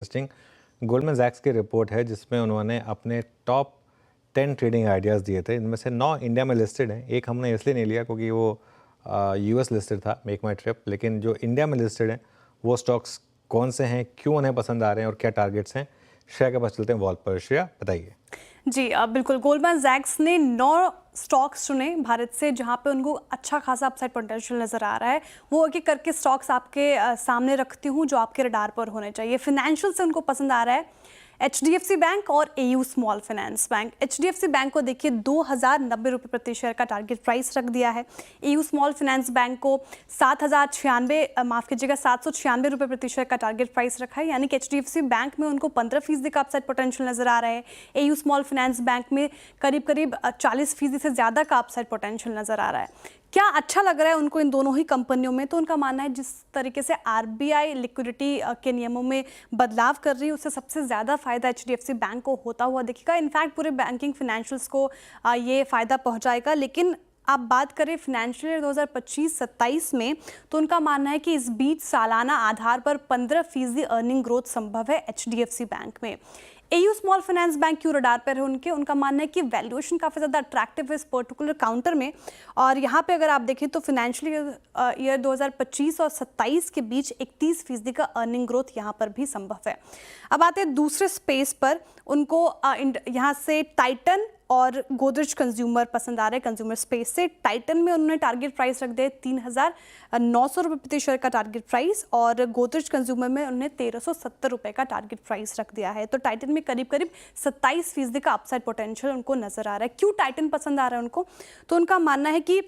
Interesting Goldman सैक्स की report है जिसमें उन्होंने अपने टॉप 10 ट्रेडिंग आइडियाज़ दिए थे। इनमें से 9 इंडिया में लिस्टेड हैं। एक हमने इसलिए नहीं लिया क्योंकि वो यूएस लिस्टेड था, मेक माई ट्रिप। लेकिन जो इंडिया में लिस्टेड हैं वो स्टॉक्स कौन से हैं, क्यों उन्हें पसंद आ रहे हैं और क्या टारगेट्स हैं। श्रेया के पास चलते हैं वॉल पर। श्रेया बताइए। जी बिल्कुल। गोल्डमैन सैक्स ने 9 स्टॉक्स चुने भारत से जहां पे उनको अच्छा खासा अपसाइड पोटेंशियल नजर आ रहा है। वो एक एक करके स्टॉक्स आपके सामने रखती हूँ जो आपके रडार पर होने चाहिए। फिनेंशियल से उनको पसंद आ रहा है एचडीएफसी बैंक और AU small finance bank. HDFC bank को देखिए 2090 रुपये प्रति शेयर का टारगेट प्राइस रख दिया है। एयू स्मॉल फाइनेंस बैंक को 7,096 रुपये प्रति शेयर का टारगेट प्राइस रखा है, यानी कि एचडीएफसी बैंक में उनको 15% का अपसाइड पोटेंशियल नजर आ रहा है। एयू स्मॉल फाइनेंस बैंक में करीब करीब 40% से ज़्यादा का अपसाइड पोटेंशियल नजर आ रहा है। क्या अच्छा लग रहा है उनको इन दोनों ही कंपनियों में, तो उनका मानना है जिस तरीके से आरबीआई लिक्विडिटी के नियमों में बदलाव कर रही है उससे सबसे ज़्यादा फायदा एचडीएफसी बैंक को होता हुआ दिखेगा। इनफैक्ट पूरे बैंकिंग फाइनेंशियल्स को ये फ़ायदा पहुंचाएगा। लेकिन आप बात करें फिनेंशियल ईयर 2025-27 में, तो उनका मानना है कि इस बीच सालाना आधार पर 15% अर्निंग ग्रोथ संभव है एचडीएफसी बैंक में। एयू स्मॉल फाइनेंस बैंक क्यों रडार पर है उनका मानना है कि वैल्यूएशन काफ़ी ज़्यादा अट्रैक्टिव है इस पर्टिकुलर काउंटर में। और यहाँ पे अगर आप देखें तो फिनेंशियल ईयर 2025 और 27 के बीच 31% का अर्निंग ग्रोथ यहाँ पर भी संभव है। अब आते हैं दूसरे स्पेस पर। उनको यहाँ से टाइटन और गोदरेज कंज्यूमर पसंद आ रहे हैं। कंज्यूमर स्पेस से टाइटन में उन्होंने टारगेट प्राइस रख दिया 3,900 रुपये प्रति शेयर का टारगेट प्राइस, और गोदरेज कंज्यूमर में उन्होंने 1,370 रुपये का टारगेट प्राइस रख दिया है। तो टाइटन में करीब करीब 27% का अपसाइड पोटेंशियल उनको नजर आ रहा है। क्यों टाइटन पसंद आ रहा है उनको, तो उनका मानना है कि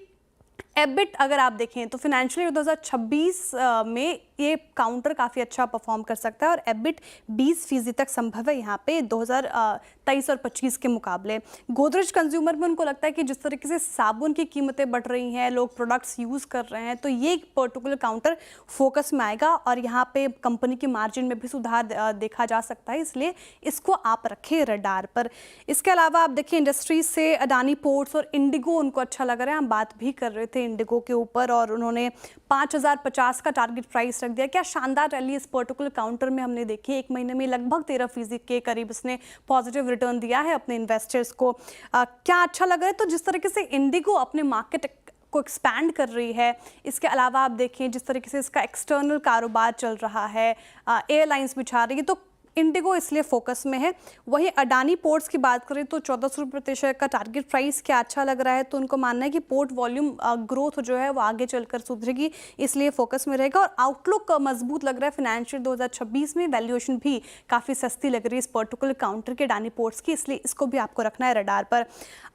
एबिट अगर आप देखें तो फिनेंशियल ईयर 2026 में ये काउंटर काफ़ी अच्छा परफॉर्म कर सकता है और एबिट 20% तक संभव है यहाँ पे 2023 और 25 के मुकाबले। गोदरेज कंज्यूमर में उनको लगता है कि जिस तरीके से साबुन की कीमतें बढ़ रही हैं, लोग प्रोडक्ट्स यूज़ कर रहे हैं, तो ये एक पर्टिकुलर काउंटर फोकस में आएगा और यहाँ पे कंपनी की मार्जिन में भी सुधार देखा जा सकता है, इसलिए इसको आप रखें रडार पर। इसके अलावा आप देखिए इंडस्ट्रीज से अडानी पोर्ट्स और इंडिगो उनको अच्छा लग रहा है। हम बात भी कर रहे थे इंडिगो के ऊपर और उन्होंने 5,050 का टारगेट प्राइस रख दिया। क्या शानदार रैली इस पर्टिकुलर काउंटर में हमने देखी। एक महीने में लगभग 13% के करीब इसने पॉजिटिव रिटर्न दिया है अपने इन्वेस्टर्स को। क्या अच्छा लग रहा है, तो जिस तरीके से इंडिगो अपने मार्केट को एक्सपैंड कर रही है, इसके अलावा आप देखें जिस तरीके से इसका एक्सटर्नल कारोबार चल रहा है, एयरलाइंस बिछा रही है, तो इंडिगो इसलिए फोकस में है। वहीं अडानी पोर्ट्स की बात करें तो 1400 रुपये प्रति शेयर का टारगेट प्राइस क्या अच्छा लग रहा है, तो उनको मानना है कि पोर्ट वॉल्यूम ग्रोथ जो है वो आगे चलकर सुधरेगी, इसलिए फोकस में रहेगा। और आउटलुक मजबूत लग रहा है फिनेंशियल 2026 में। वैल्यूएशन भी काफ़ी सस्ती लग रही है इस पर्टिकुलर काउंटर के अडानी पोर्ट्स की, इसलिए इसको भी आपको रखना है रडार पर।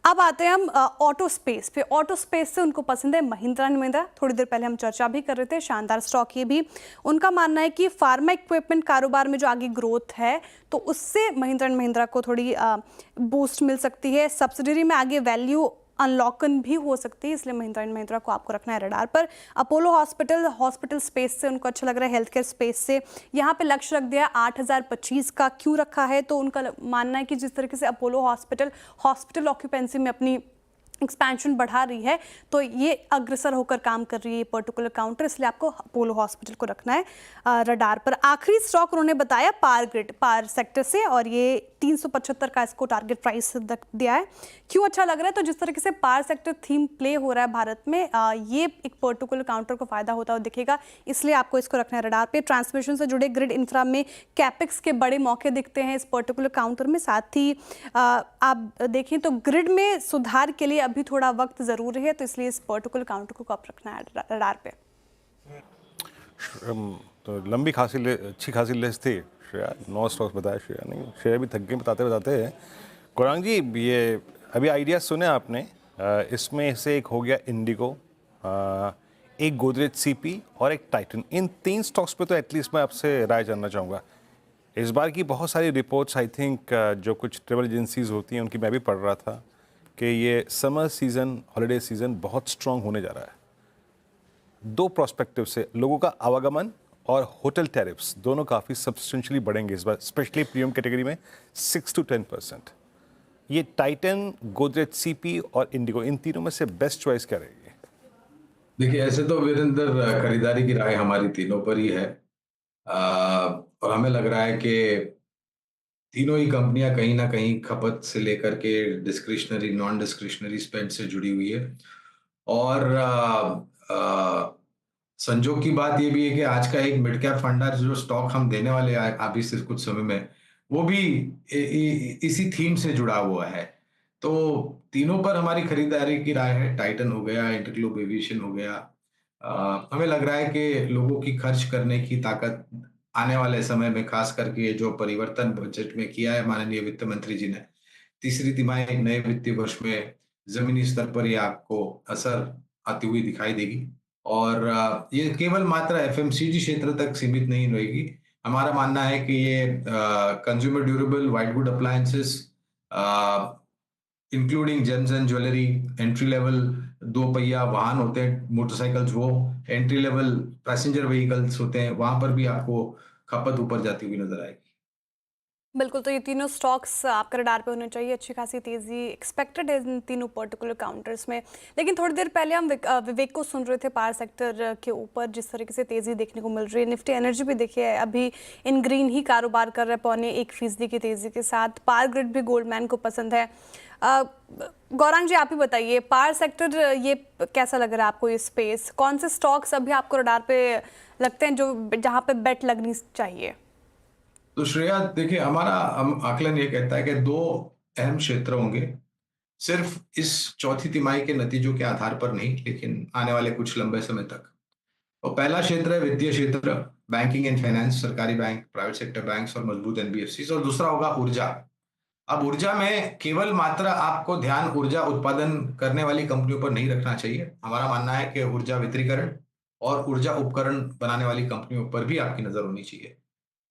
अब आते हैं हम ऑटो स्पेस पे। ऑटो स्पेस से उनको पसंद है महिंद्रा एंड महिंद्रा। थोड़ी देर पहले हम चर्चा भी कर रहे थे, शानदार स्टॉक ये भी। उनका मानना है कि फार्मा इक्विपमेंट कारोबार में जो आगे ग्रोथ है तो उससे महिंद्रा एंड महिंद्रा को थोड़ी बूस्ट मिल सकती है। सब्सिडरी में आगे वैल्यू अनलॉकन भी हो सकती है, इसलिए महिंद्रा एंड महिंद्रा को आपको रखना है रडार पर। अपोलो हॉस्पिटल स्पेस से उनको अच्छा लग रहा है। हेल्थ केयर स्पेस से यहाँ पे लक्ष्य रख दिया 8,025 का। क्यों रखा है, तो उनका मानना है कि जिस तरीके से अपोलो हॉस्पिटल ऑक्यूपेंसी में अपनी एक्सपेंशन बढ़ा रही है, तो ये अग्रसर होकर काम कर रही है ये पर्टिकुलर काउंटर, इसलिए आपको अपोलो हॉस्पिटल को रखना है रडार पर। आखिरी स्टॉक उन्होंने बताया पावर सेक्टर से, और ये 375 का इसको टारगेट प्राइस दिया है। क्यों अच्छा लग रहा है, तो जिस तरीके से पावर सेक्टर थीम प्ले हो रहा है भारत में, ये एक पर्टिकुलर काउंटर को फायदा होता हुआ दिखेगा, इसलिए आपको इसको रखना है रडार पे। ट्रांसमिशन से जुड़े ग्रिड इंफ्रा में कैपेक्स के बड़े मौके दिखते हैं इस पर्टिकुलर काउंटर में। साथ ही आप देखें तो ग्रिड में सुधार के लिए अभी थोड़ा वक्त जरूरी है, तो इसलिए इस पर्टिकुलर काउंटर को आप रखना है रडार पे। तो लंबी अच्छी खासी लिस्ट थी श्रेया, 9 स्टॉक्स बताया श्रेया। नहीं, श्रेया भी थक गई बताते बताते। कुरान जी, ये अभी आइडिया सुने आपने, इसमें से एक हो गया इंडिगो, एक गोदरेज सीपी और एक टाइटन। इन 3 स्टॉक्स पे तो एटलीस्ट मैं आपसे राय जानना चाहूँगा। इस बार की बहुत सारी रिपोर्ट्स, आई थिंक जो कुछ ट्रेवल एजेंसीज होती हैं उनकी मैं भी पढ़ रहा था कि ये समर सीज़न, हॉलीडे सीज़न बहुत स्ट्रॉन्ग होने जा रहा है। 2 प्रोस्पेक्टिव से लोगों का आवागमन और होटल टैरिफ्स दोनों काफ़ी सब्सटेंशियली बढ़ेंगे इस बार, स्पेशली प्रीमियम कैटेगरी में 6 to 10%। ये टाइटन, गोदरेज सीपी और इंडिगो, इन तीनों में से बेस्ट चॉइस क्या रहेगी? देखिए, ऐसे तो वीरेंद्र, खरीदारी की राय हमारी तीनों पर ही है। और हमें लग रहा है कि तीनों ही कंपनियां कहीं ना कहीं खपत से लेकर के डिस्क्रिशनरी नॉन डिस्क्रिशनरी स्पेंड से जुड़ी हुई है। और संजोग की बात ये भी है कि आज का एक मिड कैप फंडर जो स्टॉक हम देने वाले हैं अभी से कुछ समय में, वो भी इसी थीम से जुड़ा हुआ है। तो तीनों पर हमारी खरीदारी की राय है। टाइटन हो गया, इंटरग्लोब एविएशन हो गया। हमें लग रहा है कि लोगों की खर्च करने की ताकत आने वाले समय में, खास करके जो परिवर्तन बजट में किया है माननीय वित्त मंत्री जी ने, तीसरी तिमाही नए वित्तीय वर्ष में जमीनी स्तर पर ये आपको असर आती हुई दिखाई देगी। और ये केवल मात्र एफएमसीजी क्षेत्र तक सीमित नहीं रहेगी। हमारा मानना है कि ये consumer durable, white good appliances, including James and jewellery, entry level दो पहिया वाहन होते हैं मोटरसाइकिल्स, वो एंट्री लेवल पैसेंजर व्हीकल्स होते हैं, वहां पर भी आपको खपत ऊपर जाती हुई नजर आएगी। बिल्कुल, तो ये तीनों स्टॉक्स आपके रडार पे होने चाहिए। अच्छी खासी तेज़ी एक्सपेक्टेड है इन तीनों पर्टिकुलर काउंटर्स में। लेकिन थोड़ी देर पहले हम विवेक को सुन रहे थे पावर सेक्टर के ऊपर, जिस तरीके से तेज़ी देखने को मिल रही है। निफ्टी एनर्जी भी देखिए अभी इन ग्रीन ही कारोबार कर रहा है, 0.25% की तेज़ी के साथ। पावर ग्रिड भी गोल्डमैन को पसंद है। गौरांग जी, आप ही बताइए, पावर सेक्टर ये कैसा लग रहा है आपको, ये स्पेस? कौन से स्टॉक्स अभी आपको रडार पे लगते हैं जो जहाँ पे बेट लगनी चाहिए? तो श्रेया देखिए, हमारा आकलन ये कहता है कि दो अहम क्षेत्र होंगे, सिर्फ इस चौथी तिमाही के नतीजों के आधार पर नहीं, लेकिन आने वाले कुछ लंबे समय तक। और पहला क्षेत्र है वित्तीय क्षेत्र, बैंकिंग एंड फाइनेंस, सरकारी बैंक, प्राइवेट सेक्टर बैंक्स और मजबूत एनबीएफसी। और दूसरा होगा ऊर्जा। अब ऊर्जा में केवल मात्र आपको ध्यान ऊर्जा उत्पादन करने वाली कंपनियों पर नहीं रखना चाहिए। हमारा मानना है कि ऊर्जा वितरीकरण और ऊर्जा उपकरण बनाने वाली कंपनियों पर भी आपकी नजर होनी चाहिए।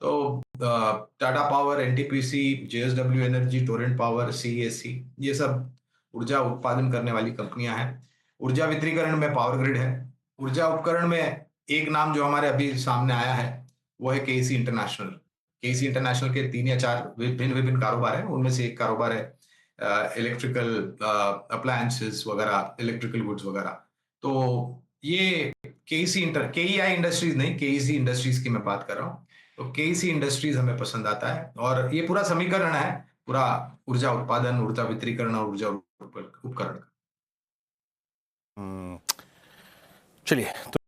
तो Tata power, NTPC, JSW energy, Torrent power, CESC, ये सब ऊर्जा उत्पादन करने वाली कंपनियां हैं। ऊर्जा वितरीकरण में पावर ग्रिड है। ऊर्जा उपकरण में एक नाम जो हमारे अभी सामने आया है वो है केईसी इंटरनेशनल। केईसी इंटरनेशनल के 3 या 4 विभिन्न विभिन्न कारोबार हैं, उनमें से एक कारोबार है इलेक्ट्रिकल अप्लायंसेस वगैरह, इलेक्ट्रिकल गुड्स वगैरह। तो ये केईआई इंडस्ट्रीज नहीं, केईसी इंडस्ट्रीज की मैं बात कर रहा हूँ। तो केईसी इंडस्ट्रीज हमें पसंद आता है। और ये पूरा समीकरण है, पूरा ऊर्जा उत्पादन, ऊर्जा वितरीकरण और ऊर्जा उपकरण का। चलिए तो